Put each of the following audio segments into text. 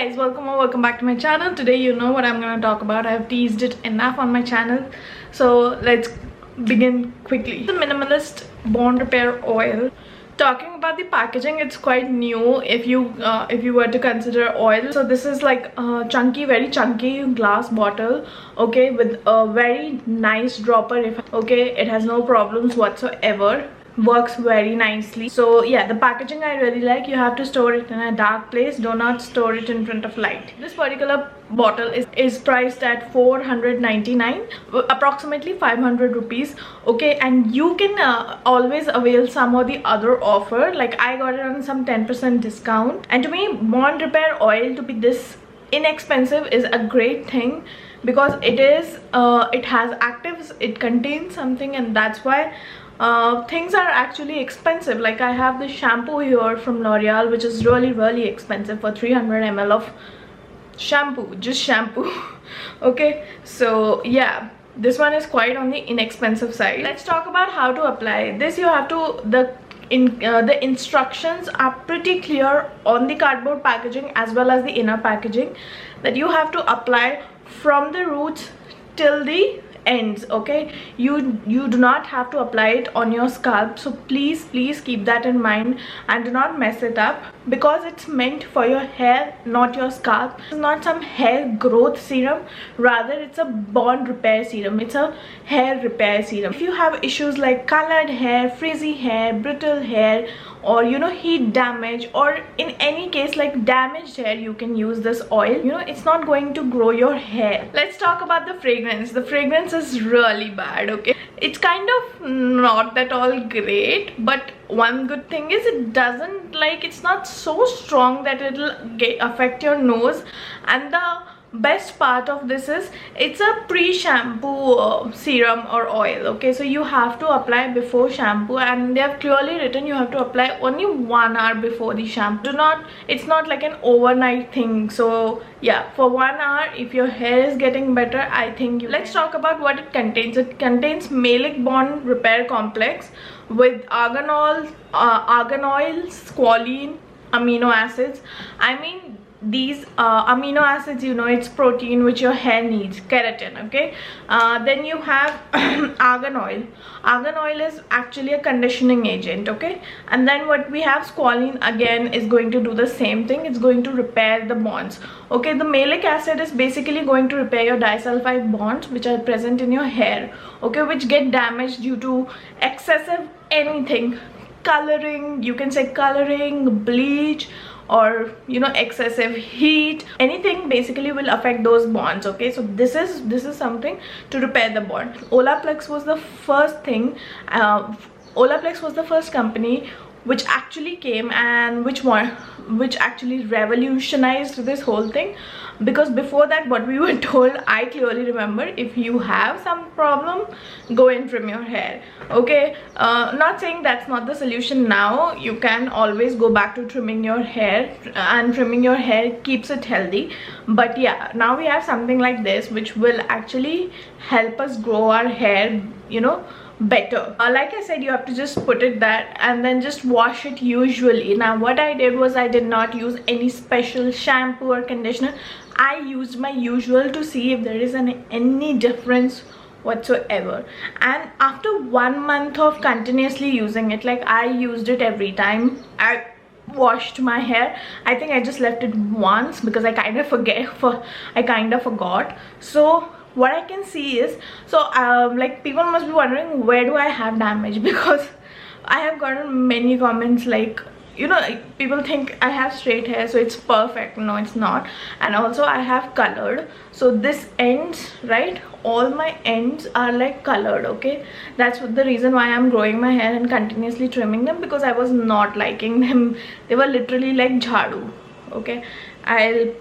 guys, welcome or welcome back to my channel. Today you know what I'm gonna talk about. I've teased it enough on my channel, so let's begin quickly. The Minimalist Bond Repair Oil. Talking about the packaging, it's quite new if you were to consider oil. So this is like a chunky, very chunky glass bottle, okay, with a very nice dropper. It has no problems whatsoever, works very nicely. So yeah, the packaging I really like. You have to store it in a dark place, do not store it in front of light. This particular bottle is priced at 499, approximately 500 rupees, okay, and you can always avail some of the other offer. Like I got it on some 10% discount, and to me bond repair oil to be this inexpensive is a great thing, because it has actives, it contains something, and that's why things are actually expensive. Like I have this shampoo here from L'Oreal, which is really expensive, for 300 ml of shampoo, just shampoo. Okay, so yeah, this one is quite on the inexpensive side. Let's talk about how to apply this. You have to, the instructions are pretty clear on the cardboard packaging as well as the inner packaging, that you have to apply from the roots till the ends. Okay, you do not have to apply it on your scalp, so please keep that in mind and do not mess it up, because it's meant for your hair, not your scalp. It's not some hair growth serum, rather it's a bond repair serum. It's a hair repair serum. If you have issues like colored hair, frizzy hair, brittle hair, or heat damage, or in any case like damaged hair, you can use this oil. It's not going to grow your hair. Let's talk about the fragrance. The fragrance is really bad, okay. It's kind of not that all great, but one good thing is it doesn't, like, it's not so strong that it'll affect your nose. And the best part of this is it's a pre-shampoo serum or oil, okay. So you have to apply before shampoo, and they have clearly written you have to apply only 1 hour before the shampoo. It's not like an overnight thing. So yeah, for 1 hour, if your hair is getting better, I think let's talk about what it contains. It contains malic bond repair complex with argan oil, squalene, amino acids. I mean, these amino acids, it's protein which your hair needs, keratin, okay. Then you have argan oil. Argan oil is actually a conditioning agent, okay. And then what we have, squalene, again is going to do the same thing. It's going to repair the bonds, okay. The malic acid is basically going to repair your disulfide bonds which are present in your hair, okay, which get damaged due to excessive anything, coloring, you can say coloring, bleach, or excessive heat. Anything basically will affect those bonds, okay. So this is something to repair the bond. Olaplex was the first thing. Olaplex was the first company which actually came and which actually revolutionized this whole thing, because before that what we were told, I clearly remember, if you have some problem, go in trim your hair, okay. Not saying that's not the solution now. You can always go back to trimming your hair, and trimming your hair keeps it healthy. But yeah, now we have something like this which will actually help us grow our hair better. Like I said, you have to just put it there and then just wash it usually. Now what I did was, I did not use any special shampoo or conditioner. I used my usual to see if there is any difference whatsoever. And after 1 month of continuously using it, like I used it every time I washed my hair. I think I just left it once because I kind of forgot. So what I can see is, so like people must be wondering, where do I have damage? Because I have gotten many comments like, people think I have straight hair, so it's perfect. No, it's not. And also I have colored, so this ends, right, all my ends are like colored, okay. That's the reason why I'm growing my hair and continuously trimming them, because I was not liking them. They were literally like jhadu, okay. I'll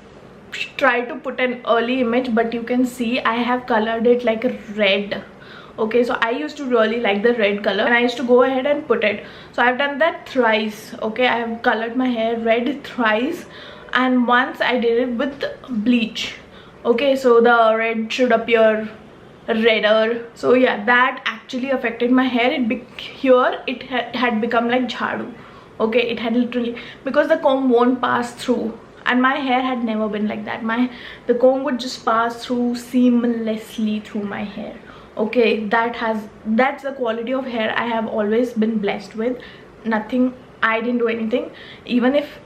try to put an early image, but you can see I have colored it like red, okay. So I used to really like the red color, and I used to go ahead and put it. So I've done that thrice, okay. I have colored my hair red thrice, and once I did it with bleach, okay. So the red should appear redder. So yeah, that actually affected my hair. It had become like jhadu, okay. It had literally, because the comb won't pass through. and my hair had never been like that. The comb would just pass through seamlessly through my hair. Okay, that's the quality of hair I have always been blessed with. Nothing, I didn't do anything. Even if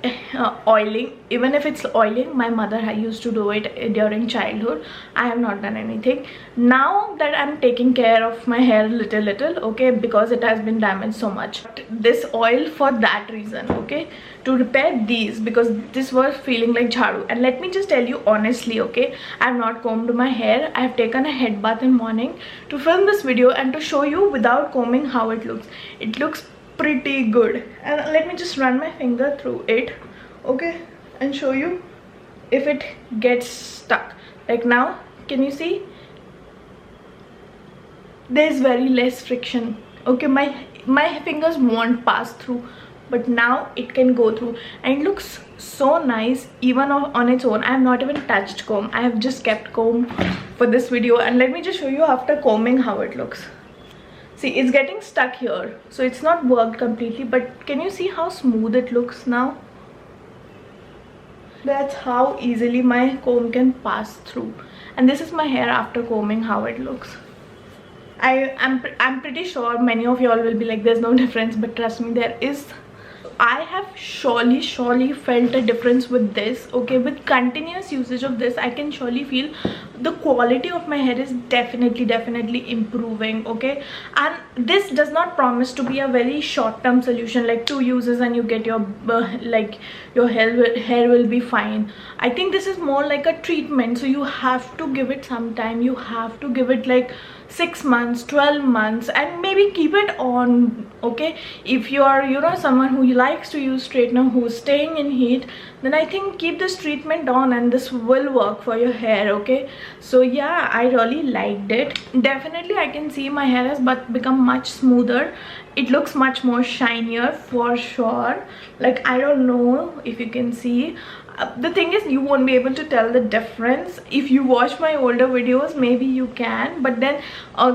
even if it's oiling, my mother used to do it during childhood. I have not done anything. Now that I'm taking care of my hair little, okay, because it has been damaged so much. This oil for that reason, okay, to repair these, because this was feeling like jharu. And let me just tell you honestly, okay, I have not combed my hair. I have taken a head bath in morning to film this video and to show you without combing how it looks. It looks pretty good. And let me just run my finger through it, okay, and show you if it gets stuck. Like now, can you see? There's very less friction. Okay, my fingers won't pass through, but now it can go through, and it looks so nice even on its own. I have not even touched comb. I have just kept comb for this video. And let me just show you after combing how it looks. See, it's getting stuck here, so it's not worked completely, but can you see how smooth it looks now? That's how easily my comb can pass through. And this is my hair after combing, how it looks. I'm pretty sure many of y'all will be like, there's no difference, but trust me, there is. I have surely felt a difference with this, okay. With continuous usage of this, I can surely feel the quality of my hair is definitely improving, okay. And this does not promise to be a very short-term solution, like 2 uses and you get your like your hair will be fine. I think this is more like a treatment, so you have to give it some time. You have to give it like 6 months, 12 months, and maybe keep it on, okay. If you are, you know, someone who likes to use straightener, who's staying in heat, then I think keep this treatment on and this will work for your hair, okay. So yeah, I really liked it. Definitely I can see my hair has become much smoother. It looks much more shinier for sure. Like, I don't know if you can see. The thing is, you won't be able to tell the difference. If you watch my older videos, maybe you can, but then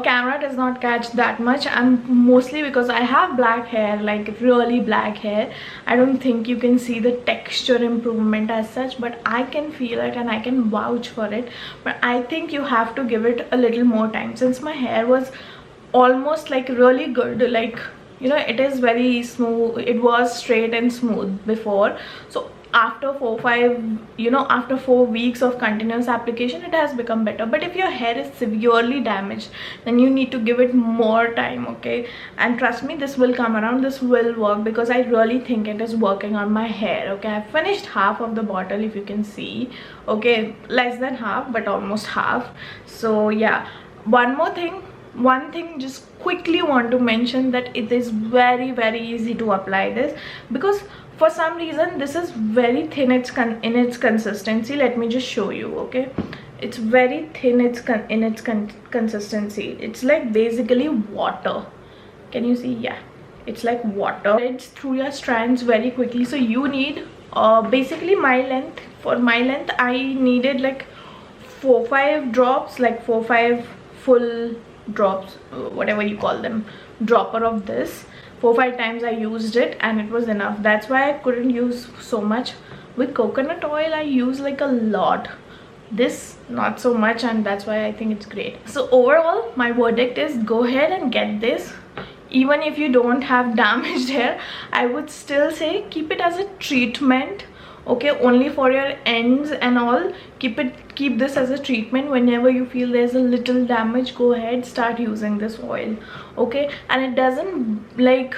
camera does not catch that much, and mostly because I have black hair, like really black hair, I don't think you can see the texture improvement as such, but I can feel it and I can vouch for it. But I think you have to give it a little more time, since my hair was almost like really good, like, you know, it is very smooth. It was straight and smooth before, so after 4 weeks of continuous application, it has become better. But if your hair is severely damaged, then you need to give it more time, okay. And trust me, this will come around, this will work, because I really think it is working on my hair, okay. I've finished half of the bottle, if you can see, okay, less than half but almost half. So yeah, one thing just quickly want to mention, that it is very easy to apply this, because for some reason this is very thin in its consistency. Let me just show you, okay. It's very thin in its consistency. It's like basically water. Can you see? Yeah, it's like water. It's through your strands very quickly. So you need basically for my length I needed like 4-5 drops, like 4-5 full drops, whatever you call them, dropper of this. 4-5 times I used it and it was enough. That's why I couldn't use so much. With coconut oil I use like a lot, this not so much, and that's why I think it's great. So overall, my verdict is, go ahead and get this. Even if you don't have damaged hair, I would still say keep it as a treatment, okay, only for your ends and all. Keep this as a treatment. Whenever you feel there's a little damage, go ahead, start using this oil, okay. And it doesn't, like,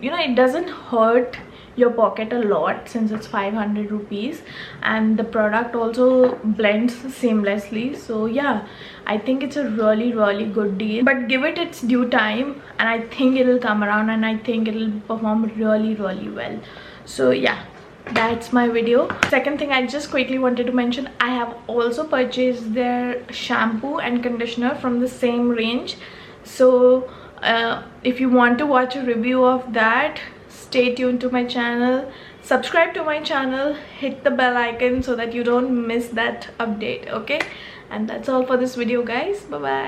you know, it doesn't hurt your pocket a lot, since it's 500 rupees, and the product also blends seamlessly. So yeah, I think it's a really good deal, but give it its due time and I think it'll come around, and I think it'll perform really well. So yeah, that's my video. Second thing I just quickly wanted to mention, I have also purchased their shampoo and conditioner from the same range. So if you want to watch a review of that, stay tuned to my channel, subscribe to my channel, hit the bell icon so that you don't miss that update, okay. And that's all for this video, guys. Bye bye.